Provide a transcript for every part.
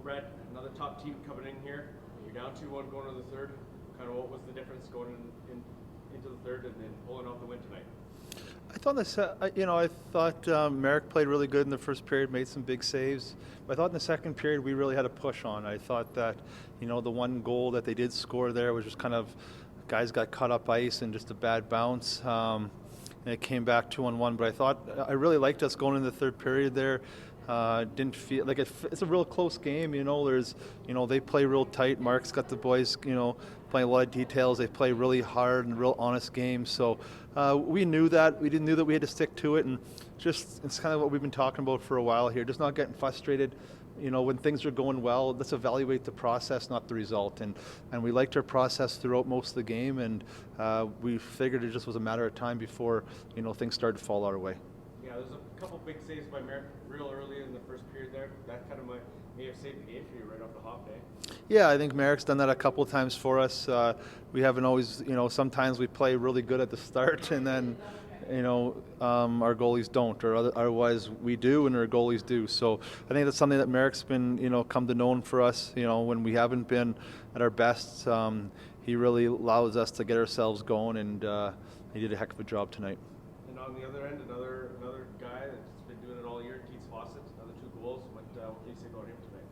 Brett, another top team coming in here. You're down 2-1 going to the third. Kind of what was the difference going into the third and then pulling off the win tonight? I thought Merrick played really good in the first period, made some big saves. But I thought in the second period we really had a push on. I thought that, the one goal that they did score there was just kind of guys got caught up ice and just a bad bounce. And it came back 2-1. But I really liked us going into the third period there. Didn't feel like it's a real close game. They play real tight. Mark's got the boys, playing a lot of details. They play really hard and real honest games. So we knew that. We knew that we had to stick to it, and just it's kind of what we've been talking about for a while here. Just not getting frustrated. When things are going well, let's evaluate the process, not the result. And we liked our process throughout most of the game, and we figured it just was a matter of time before things started to fall our way. Yeah, there's a couple big saves by Merrick real early in the first period there. That kind of may have saved the game for you right off the hop, eh? Yeah, I think Merrick's done that a couple of times for us. We haven't always, sometimes we play really good at the start and then, our goalies don't, or otherwise we do and our goalies do. So I think that's something that Merrick's been, come to known for us. When we haven't been at our best, he really allows us to get ourselves going, and he did a heck of a job tonight. And on the other end, another guy that's been doing it all year, Fawcett, another 2 goals. What can you say about him tonight?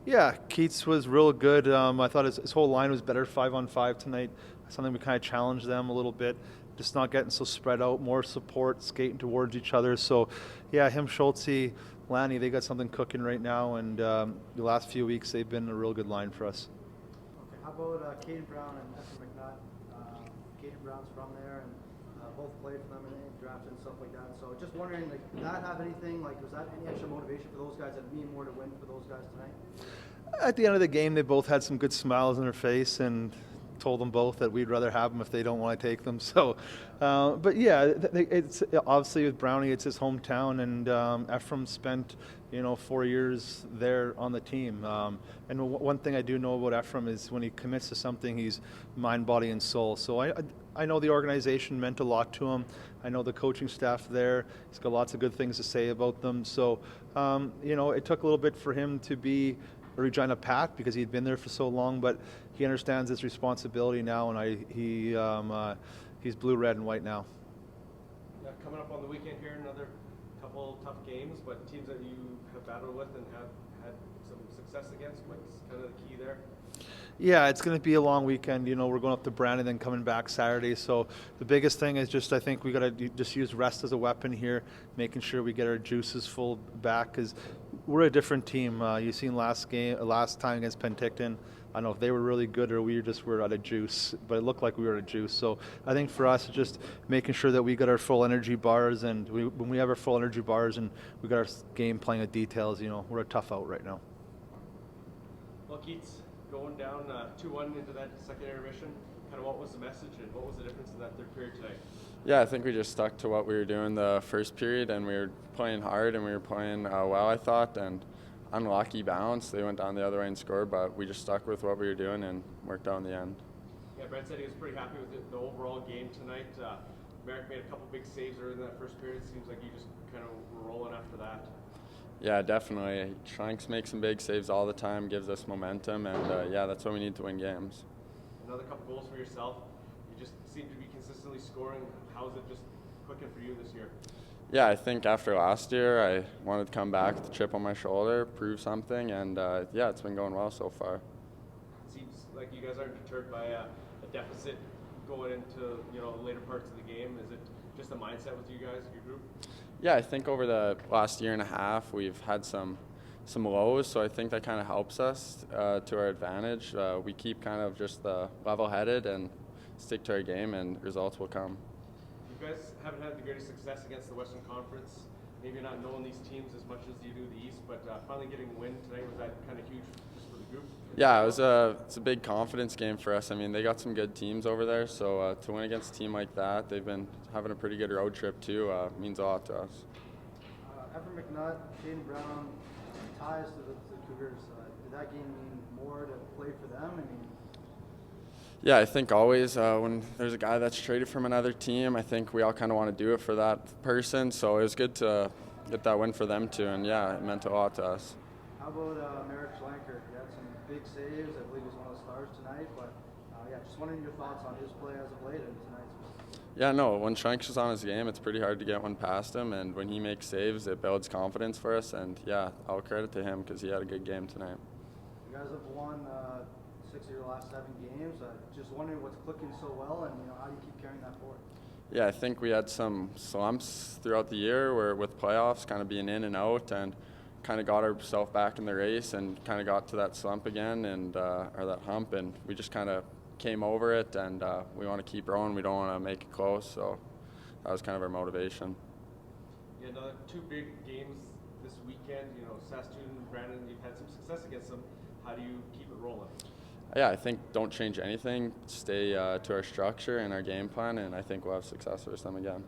Yeah, Keats was real good. I thought his whole line was better 5-on-5 tonight. Something we kind of challenged them a little bit, just not getting so spread out, more support, skating towards each other. So, yeah, him, Schultze, Lanny, they got something cooking right now, and the last few weeks they've been a real good line for us. Okay, how about Caden Brown and Efren McNutt? Caden Brown's from there, and both played for them in drafts and stuff like that. So just wondering, did that have anything, was that any extra motivation for those guys? Did it mean more to win for those guys tonight? At the end of the game, they both had some good smiles on their face and told them both that we'd rather have them if they don't want to take them. So, but yeah, it's obviously with Brownie, it's his hometown, and Ephraim spent 4 years there on the team. And one thing I do know about Ephraim is when he commits to something, he's mind, body, and soul. So I know the organization meant a lot to him. I know the coaching staff there. He's got lots of good things to say about them. So, it took a little bit for him to be a Regina Pat because he'd been there for so long, but he understands his responsibility now, and he's blue, red, and white now. Yeah, coming up on the weekend here, another couple tough games, but teams that you have battled with and have had some success against. What's kind of the key there? Yeah, it's going to be a long weekend. We're going up to Brandon and then coming back Saturday. So the biggest thing is just I think we got to just use rest as a weapon here, making sure we get our juices full back because we're a different team. You seen last time against Penticton. I don't know if they were really good or we just were out of juice, but it looked like we were out of juice. So I think for us, just making sure that we got our full energy bars, and when we have our full energy bars and we got our game playing with details, we're a tough out right now. Well, Keats, going down 2-1 into that second intermission, kind of what was the message and what was the difference in that third period tonight? Yeah, I think we just stuck to what we were doing the first period, and we were playing hard and we were playing well, I thought, and unlucky bounce. They went down the other way and scored, but we just stuck with what we were doing and worked out in the end. Yeah, Brett said he was pretty happy with the overall game tonight. Merrick made a couple big saves early in that first period. It seems like you just kind of were rolling after that. Yeah, definitely. Shanks makes some big saves all the time, gives us momentum, and yeah, that's what we need to win games. Another couple goals for yourself. You just seem to be consistently scoring. How's it just clicking for you this year? Yeah, I think after last year, I wanted to come back with a chip on my shoulder, prove something, and yeah, it's been going well so far. It seems like you guys aren't deterred by a deficit going into later parts of the game. Is it just a mindset with you guys, your group? Yeah, I think over the last year and a half, we've had some lows, so I think that kind of helps us to our advantage. We keep kind of just level-headed and stick to our game, and results will come. You guys haven't had the greatest success against the Western Conference. Maybe not knowing these teams as much as you do the East, but finally getting a win tonight, was that kind of huge just for the group? Yeah, it's a big confidence game for us. I mean, they got some good teams over there, so to win against a team like that, they've been having a pretty good road trip too, means a lot to us. Efren McNutt, Caden Brown, ties to the Cougars. Did that game mean more to play for them? Yeah, I think always when there's a guy that's traded from another team, I think we all kind of want to do it for that person. So it was good to get that win for them too, and yeah, it meant a lot to us. How How about Merrick Schlenker? He had some big saves. I believe he's one of the stars tonight. But yeah, just wondering your thoughts on his play as of late and tonight's. Yeah, no, when Schlenker's on his game, it's pretty hard to get one past him, and when he makes saves, it builds confidence for us, and yeah, all credit to him because he had a good game tonight. You guys have won 6 of your last 7 games. Just wondering what's clicking so well, and how do you keep carrying that forward? Yeah, I think we had some slumps throughout the year where with playoffs kind of being in and out, and kind of got ourselves back in the race and kind of got to that slump again and or that hump, and we just kind of came over it, and we want to keep rowing. We don't want to make it close, so that was kind of our motivation. Yeah, another 2 big games this weekend. Saskatoon, Brandon, you've had some success against them. How do you keep it rolling? Yeah, I think don't change anything. Stay to our structure and our game plan, and I think we'll have success versus them again.